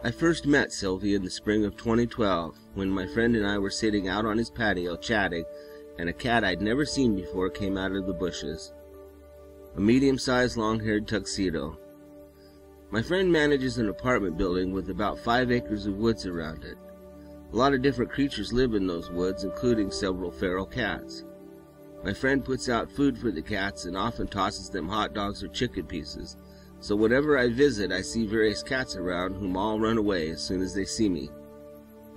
I first met Sylvie in the spring of 2012 when my friend and I were sitting out on his patio chatting, and a cat I'd never seen before came out of the bushes. A medium-sized long-haired tuxedo. My friend manages an apartment building with about 5 acres of woods around it. A lot of different creatures live in those woods, including several feral cats. My friend puts out food for the cats and often tosses them hot dogs or chicken pieces, so whenever I visit I see various cats around whom all run away as soon as they see me.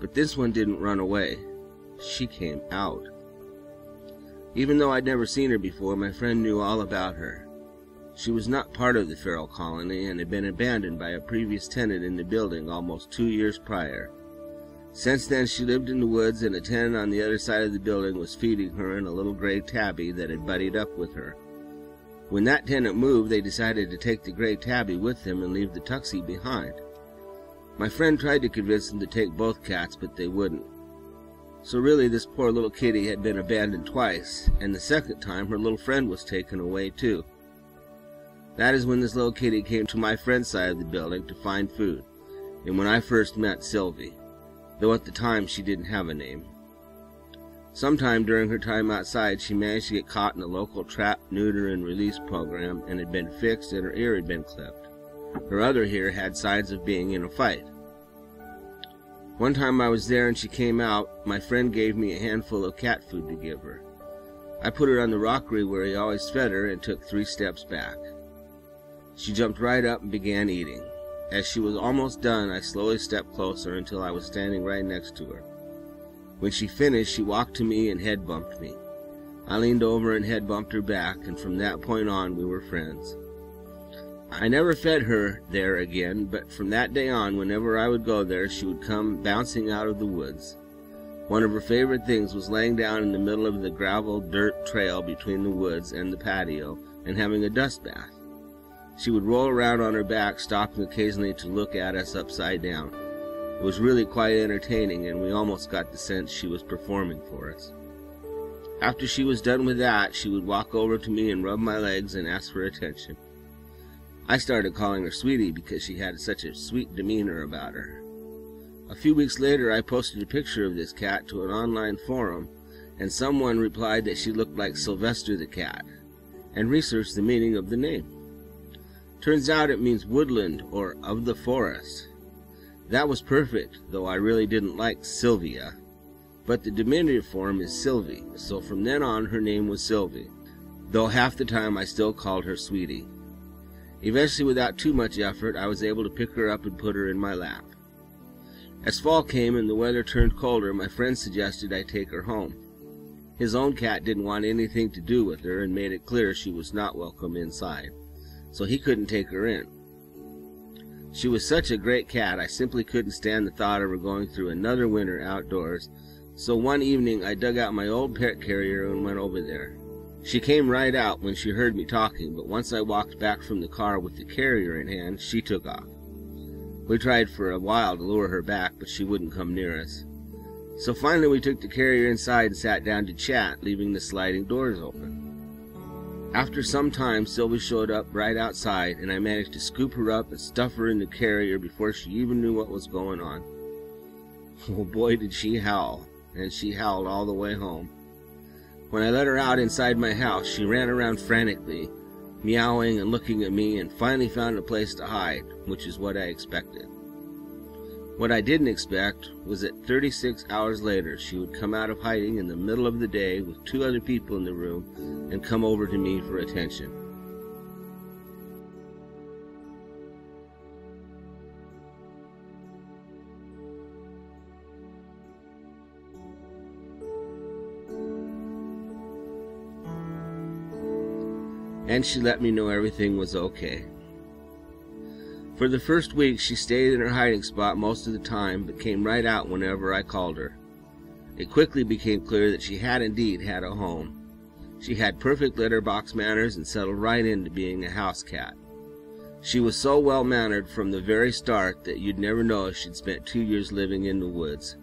But this one didn't run away. She came out. Even though I'd never seen her before, my friend knew all about her. She was not part of the feral colony and had been abandoned by a previous tenant in the building almost 2 years prior. Since then, she lived in the woods, and a tenant on the other side of the building was feeding her and a little gray tabby that had buddied up with her. When that tenant moved, they decided to take the gray tabby with them and leave the tuxie behind. My friend tried to convince them to take both cats, but they wouldn't. So really, this poor little kitty had been abandoned twice, and the second time her little friend was taken away too. That is when this little kitty came to my friend's side of the building to find food, and when I first met Sylvie, though at the time she didn't have a name. Sometime during her time outside, she managed to get caught in a local trap, neuter, and release program and had been fixed and her ear had been clipped. Her other ear had signs of being in a fight. One time I was there and she came out, my friend gave me a handful of cat food to give her. I put her on the rockery where he always fed her and took 3 steps back. She jumped right up and began eating. As she was almost done, I slowly stepped closer until I was standing right next to her. When she finished, she walked to me and head bumped me. I leaned over and head bumped her back, and from that point on we were friends. I never fed her there again, but from that day on, whenever I would go there, she would come bouncing out of the woods. One of her favorite things was laying down in the middle of the gravel dirt trail between the woods and the patio and having a dust bath. She would roll around on her back, stopping occasionally to look at us upside down. It was really quite entertaining, and we almost got the sense she was performing for us. After she was done with that, she would walk over to me and rub my legs and ask for attention. I started calling her Sweetie because she had such a sweet demeanor about her. A few weeks later, I posted a picture of this cat to an online forum, and someone replied that she looked like Sylvester the cat, and researched the meaning of the name. Turns out it means woodland or of the forest. That was perfect, though I really didn't like Sylvia. But the diminutive form is Sylvie, so from then on her name was Sylvie, though half the time I still called her Sweetie. Eventually, without too much effort, I was able to pick her up and put her in my lap. As fall came and the weather turned colder, my friend suggested I take her home. His own cat didn't want anything to do with her and made it clear she was not welcome inside, so he couldn't take her in. She was such a great cat, I simply couldn't stand the thought of her going through another winter outdoors, so one evening I dug out my old pet carrier and went over there. She came right out when she heard me talking, but once I walked back from the car with the carrier in hand, she took off. We tried for a while to lure her back, but she wouldn't come near us. So finally we took the carrier inside and sat down to chat, leaving the sliding doors open. After some time, Sylvie showed up right outside, and I managed to scoop her up and stuff her in the carrier before she even knew what was going on. Oh boy, did she howl, and she howled all the way home. When I let her out inside my house, she ran around frantically, meowing and looking at me, and finally found a place to hide, which is what I expected. What I didn't expect was that 36 hours later she would come out of hiding in the middle of the day with 2 other people in the room and come over to me for attention. And she let me know everything was okay. For the first week, she stayed in her hiding spot most of the time, but came right out whenever I called her. It quickly became clear that she had indeed had a home. She had perfect litter box manners and settled right into being a house cat. She was so well mannered from the very start that you'd never know she'd spent 2 years living in the woods.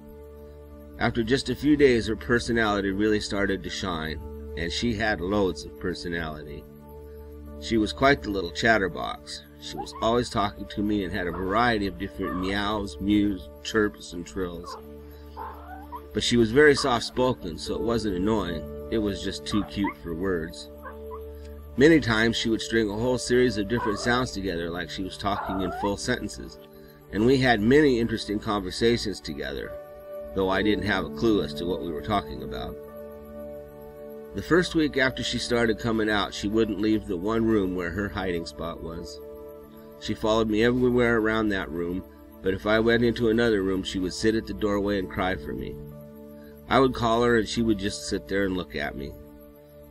After just a few days, her personality really started to shine, and she had loads of personality. She was quite the little chatterbox. She was always talking to me and had a variety of different meows, mews, chirps, and trills. But she was very soft-spoken, so it wasn't annoying. It was just too cute for words. Many times she would string a whole series of different sounds together like she was talking in full sentences, and we had many interesting conversations together, though I didn't have a clue as to what we were talking about. The first week after she started coming out, she wouldn't leave the one room where her hiding spot was. She followed me everywhere around that room, but if I went into another room, she would sit at the doorway and cry for me. I would call her and she would just sit there and look at me.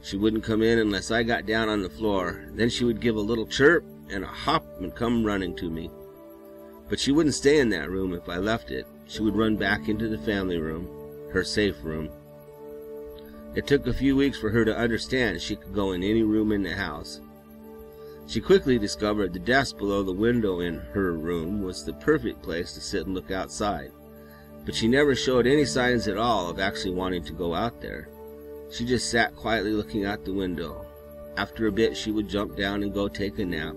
She wouldn't come in unless I got down on the floor. Then she would give a little chirp and a hop and come running to me. But she wouldn't stay in that room if I left it. She would run back into the family room, her safe room. It took a few weeks for her to understand she could go in any room in the house. She quickly discovered the desk below the window in her room was the perfect place to sit and look outside. But she never showed any signs at all of actually wanting to go out there. She just sat quietly looking out the window. After a bit, she would jump down and go take a nap.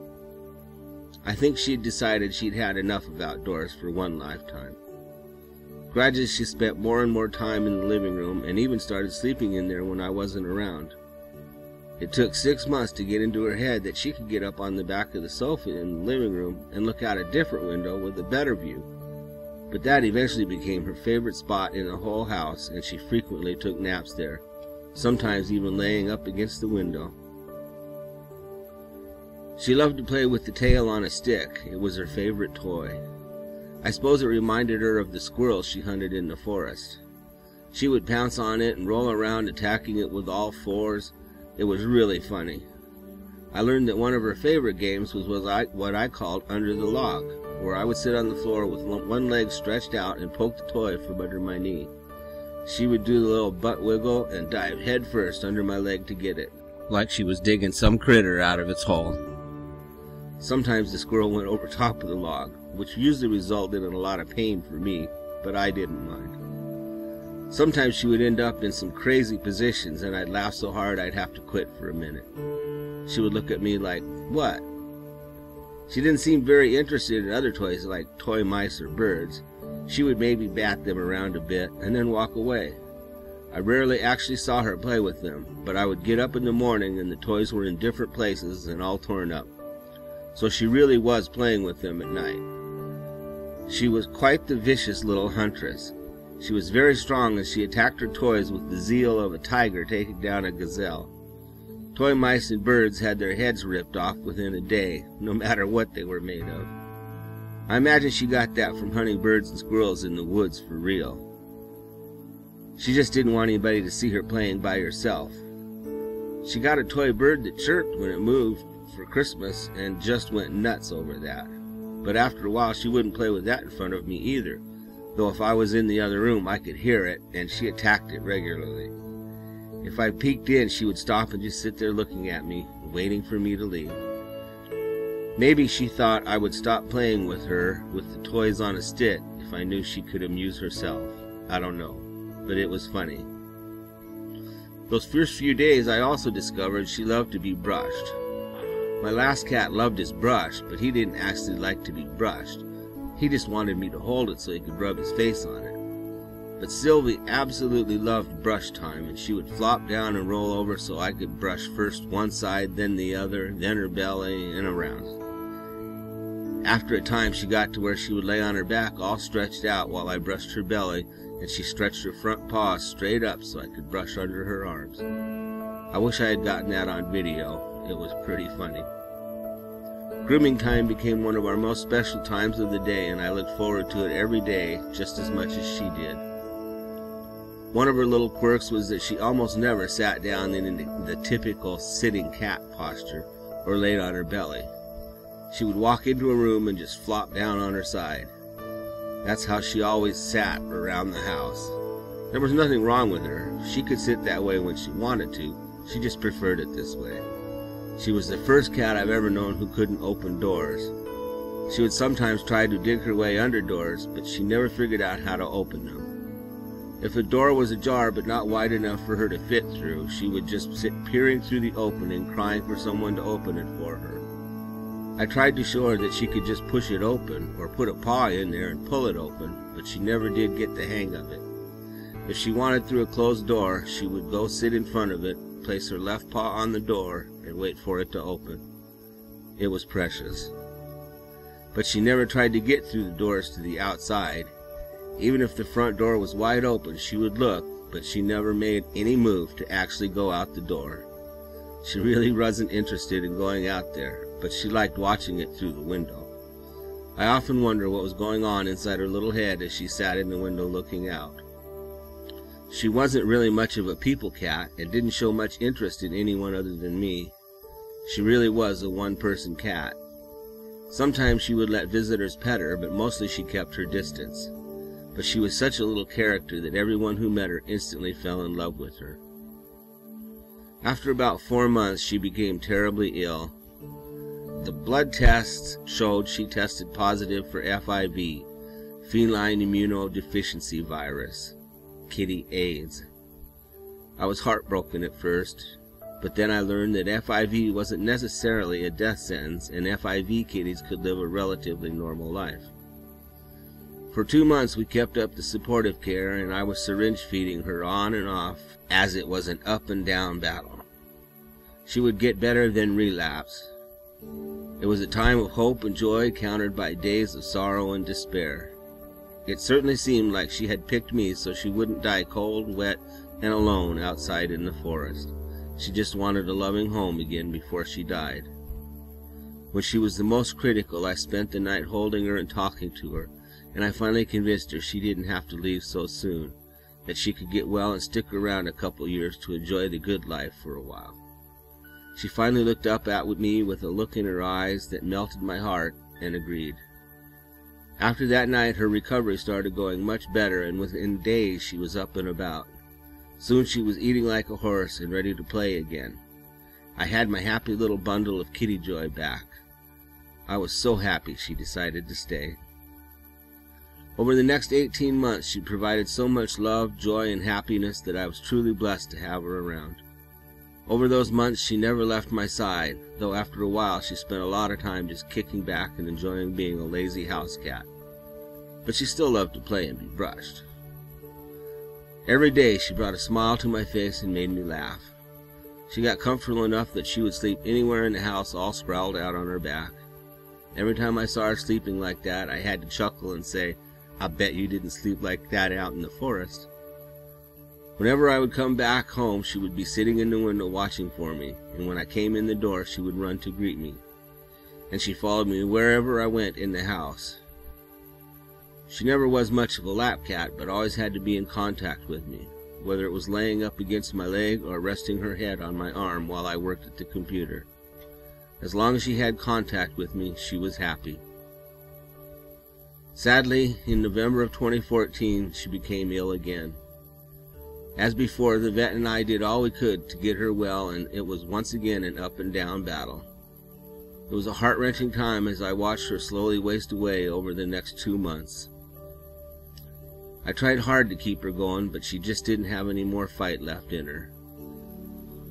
I think she'd decided she'd had enough of outdoors for one lifetime. Gradually, she spent more and more time in the living room and even started sleeping in there when I wasn't around. It took 6 months to get into her head that she could get up on the back of the sofa in the living room and look out a different window with a better view. But that eventually became her favorite spot in the whole house, and she frequently took naps there, sometimes even laying up against the window. She loved to play with the tail on a stick. It was her favorite toy. I suppose it reminded her of the squirrels she hunted in the forest. She would pounce on it and roll around, attacking it with all fours. It was really funny. I learned that one of her favorite games was what I called under the log, where I would sit on the floor with one leg stretched out and poke the toy from under my knee. She would do the little butt wiggle and dive head first under my leg to get it, like she was digging some critter out of its hole. Sometimes the squirrel went over top of the log, which usually resulted in a lot of pain for me, but I didn't mind. Sometimes she would end up in some crazy positions, and I'd laugh so hard I'd have to quit for a minute. She would look at me like, "What?" She didn't seem very interested in other toys like toy mice or birds. She would maybe bat them around a bit and then walk away. I rarely actually saw her play with them, but I would get up in the morning and the toys were in different places and all torn up. So she really was playing with them at night. She was quite the vicious little huntress. She was very strong, and she attacked her toys with the zeal of a tiger taking down a gazelle. Toy mice and birds had their heads ripped off within a day, no matter what they were made of. I imagine she got that from hunting birds and squirrels in the woods for real. She just didn't want anybody to see her playing by herself. She got a toy bird that chirped when it moved for Christmas and just went nuts over that. But after a while, she wouldn't play with that in front of me either, though if I was in the other room, I could hear it, and she attacked it regularly. If I peeked in, she would stop and just sit there looking at me, waiting for me to leave. Maybe she thought I would stop playing with her with the toys on a stick if I knew she could amuse herself. I don't know, but it was funny. Those first few days, I also discovered she loved to be brushed. My last cat loved his brush, but he didn't actually like to be brushed. He just wanted me to hold it so he could rub his face on it. But Sylvi absolutely loved brush time, and she would flop down and roll over so I could brush first one side, then the other, then her belly, and around. After a time, she got to where she would lay on her back all stretched out while I brushed her belly, and she stretched her front paws straight up so I could brush under her arms. I wish I had gotten that on video. It was pretty funny. Grooming time became one of our most special times of the day, and I looked forward to it every day just as much as she did. One of her little quirks was that she almost never sat down in the typical sitting cat posture or laid on her belly. She would walk into a room and just flop down on her side. That's how she always sat around the house. There was nothing wrong with her. She could sit that way when she wanted to. She just preferred it this way. She was the first cat I've ever known who couldn't open doors. She would sometimes try to dig her way under doors, but she never figured out how to open them. If a door was ajar but not wide enough for her to fit through, she would just sit peering through the opening, crying for someone to open it for her. I tried to show her that she could just push it open or put a paw in there and pull it open, but she never did get the hang of it. If she wanted through a closed door, she would go sit in front of it, place her left paw on the door, and wait for it to open. It was precious. But she never tried to get through the doors to the outside. Even if the front door was wide open, she would look, but she never made any move to actually go out the door. She really wasn't interested in going out there, but she liked watching it through the window. I often wonder what was going on inside her little head as she sat in the window looking out. She wasn't really much of a people cat and didn't show much interest in anyone other than me. She really was a one-person cat. Sometimes she would let visitors pet her, but mostly she kept her distance. But she was such a little character that everyone who met her instantly fell in love with her. After about 4 months, she became terribly ill. The blood tests showed she tested positive for FIV, feline immunodeficiency virus, kitty AIDS. I was heartbroken at first, but then I learned that FIV wasn't necessarily a death sentence, and FIV kitties could live a relatively normal life. For 2 months we kept up the supportive care, and I was syringe feeding her on and off as it was an up and down battle. She would get better then relapse. It was a time of hope and joy countered by days of sorrow and despair. It certainly seemed like she had picked me so she wouldn't die cold, wet, and alone outside in the forest. She just wanted a loving home again before she died. When she was the most critical, I spent the night holding her and talking to her, and I finally convinced her she didn't have to leave so soon, that she could get well and stick around a couple years to enjoy the good life for a while. She finally looked up at me with a look in her eyes that melted my heart and agreed. After that night, her recovery started going much better, and within days she was up and about. Soon she was eating like a horse and ready to play again. I had my happy little bundle of kitty joy back. I was so happy she decided to stay. Over the next 18 months, she provided so much love, joy, and happiness that I was truly blessed to have her around. Over those months, she never left my side, though after a while she spent a lot of time just kicking back and enjoying being a lazy house cat. But she still loved to play and be brushed. Every day she brought a smile to my face and made me laugh. She got comfortable enough that she would sleep anywhere in the house, all sprawled out on her back. Every time I saw her sleeping like that, I had to chuckle and say, "I bet you didn't sleep like that out in the forest." Whenever I would come back home, she would be sitting in the window watching for me, and when I came in the door, she would run to greet me. And she followed me wherever I went in the house. She never was much of a lap cat, but always had to be in contact with me, whether it was laying up against my leg or resting her head on my arm while I worked at the computer. As long as she had contact with me, she was happy. Sadly, in November of 2014, she became ill again. As before, the vet and I did all we could to get her well, and it was once again an up and down battle. It was a heart-wrenching time as I watched her slowly waste away over the next 2 months. I tried hard to keep her going, but she just didn't have any more fight left in her.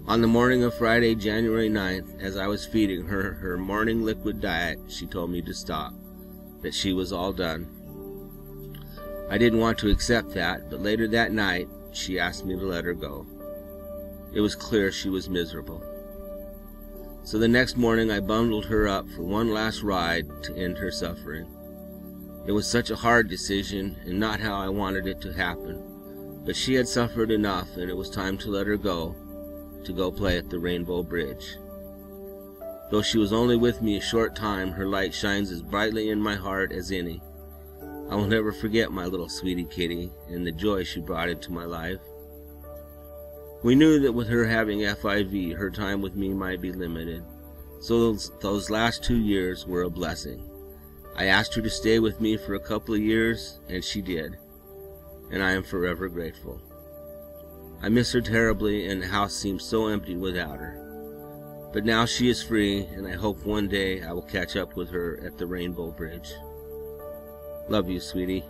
On the morning of Friday, January 9th, as I was feeding her her morning liquid diet, she told me to stop, that she was all done. I didn't want to accept that, but later that night, she asked me to let her go. It was clear she was miserable. So the next morning I bundled her up for one last ride to end her suffering. It was such a hard decision and not how I wanted it to happen, but she had suffered enough and it was time to let her go, to go play at the Rainbow Bridge. Though she was only with me a short time, her light shines as brightly in my heart as any. I will never forget my little sweetie kitty and the joy she brought into my life. We knew that with her having FIV, her time with me might be limited, so those last 2 years were a blessing. I asked her to stay with me for a couple of years, and she did, and I am forever grateful. I miss her terribly, and the house seems so empty without her. But now she is free, and I hope one day I will catch up with her at the Rainbow Bridge. Love you, sweetie.